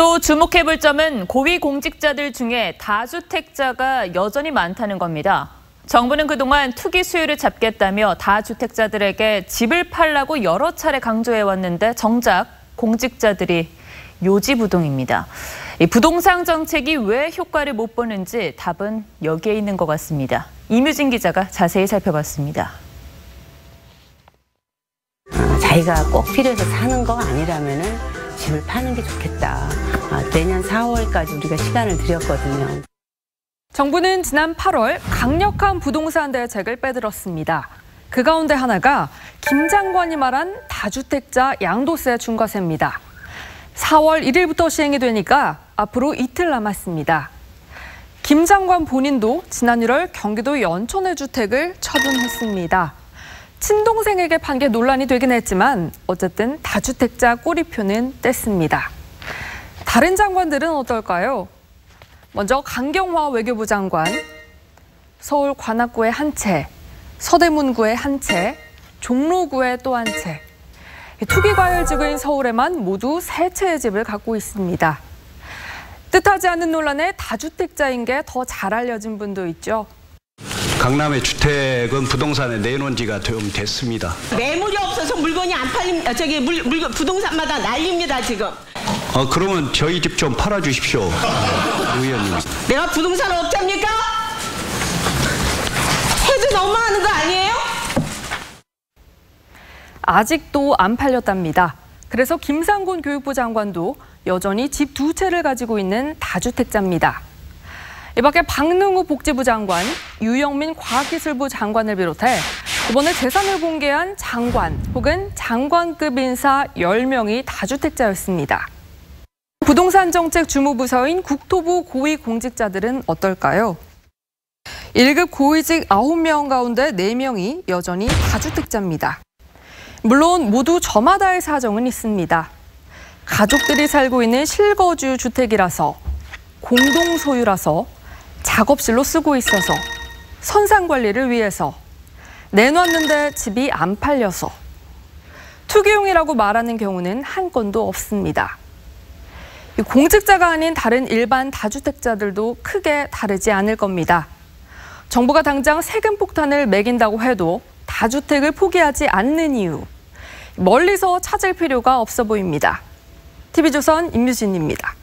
또 주목해볼 점은 고위공직자들 중에 다주택자가 여전히 많다는 겁니다. 정부는 그동안 투기 수요를 잡겠다며 다주택자들에게 집을 팔라고 여러 차례 강조해왔는데 정작 공직자들이 요지부동입니다. 이 부동산 정책이 왜 효과를 못 보는지 답은 여기에 있는 것 같습니다. 이뮤진 기자가 자세히 살펴봤습니다. 자기가 꼭 필요해서 사는 거 아니라면은 집을 파는 게 좋겠다. 내년 4월까지 우리가 시간을 드렸거든요. 정부는 지난 8월 강력한 부동산 대책을 빼들었습니다. 그 가운데 하나가 김 장관이 말한 다주택자 양도세 중과세입니다. 4월 1일부터 시행이 되니까 앞으로 이틀 남았습니다. 김 장관 본인도 지난 1월 경기도 연천의 주택을 처분했습니다. 친동생에게 판 게 논란이 되긴 했지만 어쨌든 다주택자 꼬리표는 뗐습니다. 다른 장관들은 어떨까요? 먼저 강경화 외교부 장관, 서울 관악구에 한 채, 서대문구에 한 채, 종로구에 또 한 채. 투기과열지구인 서울에만 모두 3채의 집을 갖고 있습니다. 뜻하지 않은 논란에 다주택자인 게 더 잘 알려진 분도 있죠. 강남의 주택은 부동산에 내놓은 지가 좀 됐습니다. 매물이 없어서 물건이 안 팔립니다. 부동산마다 난립니다, 지금. 그러면 저희 집 좀 팔아주십시오, 의원님. 내가 부동산 업자입니까? 해도 너무하는 거 아니에요? 아직도 안 팔렸답니다. 그래서 김상곤 교육부 장관도 여전히 집 2채를 가지고 있는 다주택자입니다. 이 밖에 박능우 복지부 장관, 유영민 과학기술부 장관을 비롯해 이번에 재산을 공개한 장관 혹은 장관급 인사 10명이 다주택자였습니다. 부동산 정책 주무부서인 국토부 고위공직자들은 어떨까요? 1급 고위직 9명 가운데 4명이 여전히 다주택자입니다. 물론 모두 저마다의 사정은 있습니다. 가족들이 살고 있는 실거주 주택이라서, 공동 소유라서, 작업실로 쓰고 있어서, 선상 관리를 위해서, 내놨는데 집이 안 팔려서, 투기용이라고 말하는 경우는 한 건도 없습니다. 공직자가 아닌 다른 일반 다주택자들도 크게 다르지 않을 겁니다. 정부가 당장 세금 폭탄을 매긴다고 해도 다주택을 포기하지 않는 이유, 멀리서 찾을 필요가 없어 보입니다. TV조선 임유진입니다.